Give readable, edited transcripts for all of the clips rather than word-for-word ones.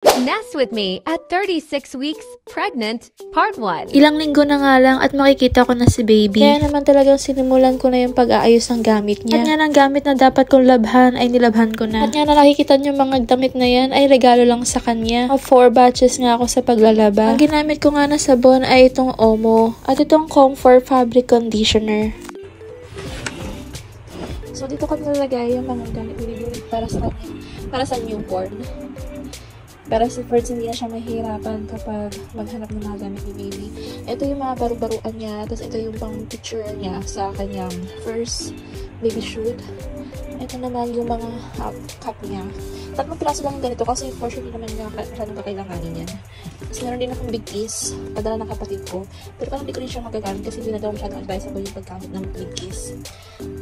Nest with me at 36 weeks pregnant, part 1. Ilang linggo na nga lang at makikita ko na si baby. Kaya naman talagang sinimulan ko na yung pag-aayos ng gamit niya. At nga ng gamit na dapat kong labhan ay nilabhan ko na. At nga na nakikita niyo mga damit na yan ay regalo lang sa kanya. 4 batches nga ako sa paglalaba. Ang ginamit ko nga na sabon ay itong Omo at itong Comfort Fabric Conditioner. So dito ko nilalagay yung mga gamit ni baby para sa kanya, para sa newborn. Para si First, hindi na siya mahihirapan kapag maghanap ng mga gamit ni baby. Ito yung mga baru-baruan niya. Tapos ito yung pang picture niya sa kanyang first baby shoot. Ito naman yung mga cup niya. 3 piraso lang ganito kasi for sure hindi naman niya masyadong kakailanganin yan. Tapos meron din akong big kiss. Padala ng kapatid ko. Pero parang hindi ko rin siya magagamit kasi hindi na daw masyadong advisable yung paggamit ng big kiss.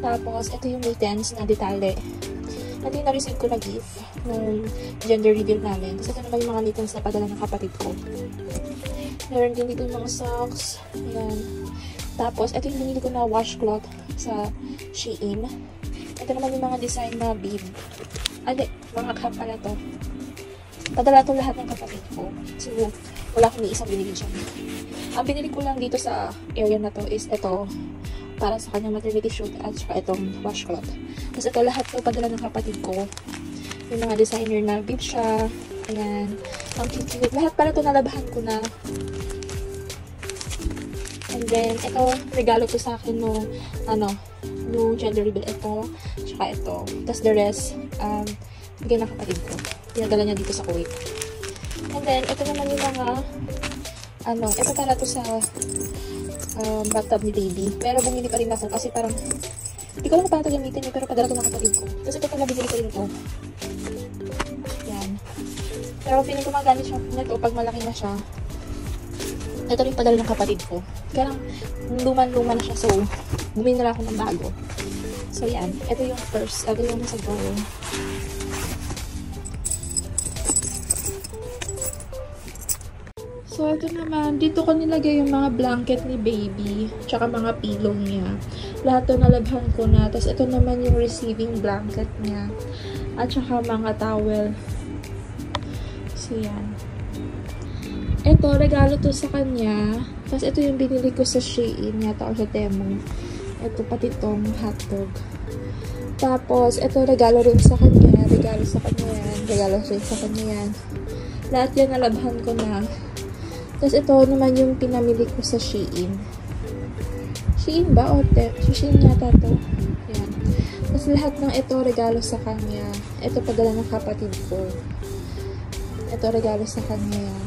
Tapos ito yung mittens na detale. Ito yung na-receive ko na gift nung gender reveal namin. Tapos ito naman yung mga mittens na padala ng kapatid ko. Meron din dito yung mga socks. Ayan. Tapos ito yung binili ko na washcloth sa Shein. Ito naman yung mga design na bib. Mga cup pala to. Padala to lahat ng kapatid ko. So, wala akong isang binili dyan. Ang binili ko lang dito sa area na to is ito. Para sa kanyang maternity shoot at saka itong washcloth. Tapos ito lahat to padala ng kapatid ko. Yung mga designer na bib siya. Ayan. Ang cute. Lahat pala to nalabahan ko na. And then, ito, regalo to sa akin no gender reveal. Ito, saka ito. Tapos the rest, bigyan ng kapatid ko. Pinadala niya dito sa Kuwait. And then, ito naman yung mga, ito para to sa bathtub ni baby. Pero bumili pa rin ako kasi parang hindi ko lang paano ito gamitin pero padala ko ng kapatid ko. Tapos ito pala binili ko rin ito. Yan. Pero feeling ko magamit siya nito pag malaki na siya. Ito rin padala ng kapatid ko. Kaya lang luman-luma na siya so bumili na ako ng bago. So yan. Ito yung first. Ito yung nasa drawer. So, ito naman, dito ko nilagay yung mga blanket ni baby, tsaka mga pillow niya. Lahat to nalabhan ko na. Tapos, ito naman yung receiving blanket niya. At tsaka mga towel. So, yan. Ito, regalo to sa kanya. Tapos, ito yung binili ko sa Shein yata o sa Temu. Ito, pati tong hotdog. Tapos, ito, regalo rin sa kanya. Regalo sa kanya yan. Regalo rin sa kanya yan. Lahat yan nalabhan ko na. Tapos, ito naman yung pinamili ko sa Shein. Shein ba? O Shein yata to. Yan. Tapos, lahat ng ito regalo sa kanya. Ito padala ng kapatid ko. Ito regalo sa kanya yan.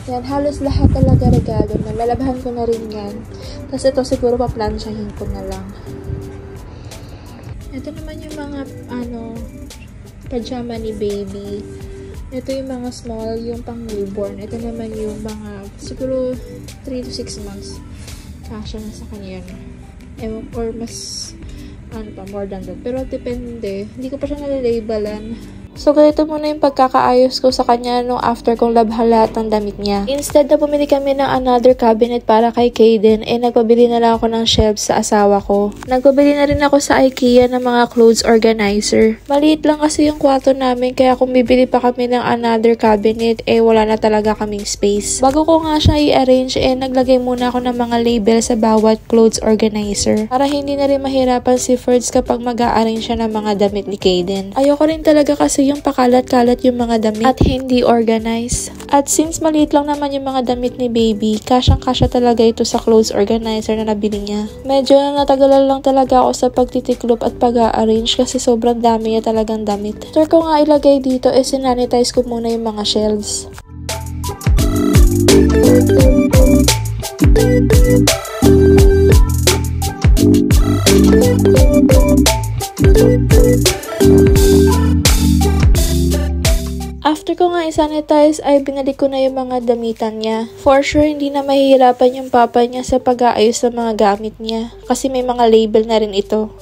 Yan. Halos lahat talaga regalo na. Lalabhan ko na rin yan. Tapos, ito siguro paplansyahin ko na lang. Ito naman yung mga, pajama ni baby. Ito yung mga small, yung pang newborn. Ito naman yung mga, siguro, 3 to 6 months. Kasya na sa kanya. Or mas, more than that. Pero depende. Hindi ko pa siya nalalabelan. So, ganito muna yung pagkakaayos ko sa kanya nung after kong labhan lahat ng damit niya. Instead na bumili kami ng another cabinet para kay Kaden, nagpabili na lang ako ng shelves sa asawa ko. Nagpabili na rin ako sa IKEA ng mga clothes organizer. Maliit lang kasi yung kwarto namin, kaya kung bibili pa kami ng another cabinet, wala na talaga kaming space. Bago ko nga siya i-arrange, naglagay muna ako ng mga label sa bawat clothes organizer. Para hindi na rin mahirapan si Ferds kapag mag-a-arrange siya ng mga damit ni Kaden. Ayoko rin talaga kasi yung pakalat-kalat yung mga damit at hindi organized. At since maliit lang naman yung mga damit ni baby, kasyang-kasya talaga ito sa clothes organizer na nabili niya. Medyo natagalan lang talaga ako sa pagtitiklop at pag-a-arrange kasi sobrang dami niya talagang damit. After ko nga ilagay dito, sinanitize ko muna yung mga shelves. After ko nga i-sanitize ay binalik ko na yung mga damitan niya. For sure, hindi na mahihirapan yung papa niya sa pag-aayos ng mga gamit niya. Kasi may mga label na rin ito.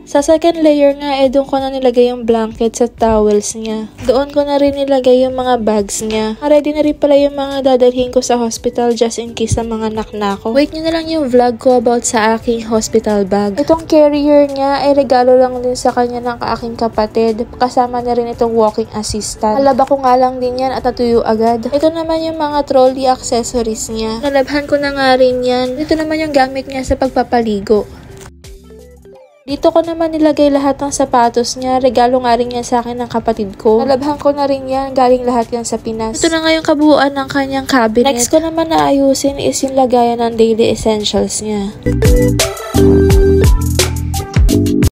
Sa second layer nga, doon ko na nilagay yung blankets at towels niya. Doon ko na rin nilagay yung mga bags niya. Ready na rin pala yung mga dadalhin ko sa hospital just in case na mga naknako. Wait nyo na lang yung vlog ko about sa aking hospital bag. Itong carrier niya ay regalo lang din sa kanya ng aking kapatid. Kasama na rin itong walking assistant. Alaba ko nga lang din yan at natuyo agad. Ito naman yung mga trolley accessories niya. Nalabhan ko na nga rin yan. Ito naman yung gamit niya sa pagpapaligo. Dito ko naman nilagay lahat ng sapatos niya. Regalo nga rin yan sa akin ng kapatid ko. Nalabhan ko na rin yan. Galing lahat yan sa Pinas. Ito na nga yung kabuuan ng kanyang cabinet. Next ko naman na ayusin is yung lagayan ng daily essentials niya.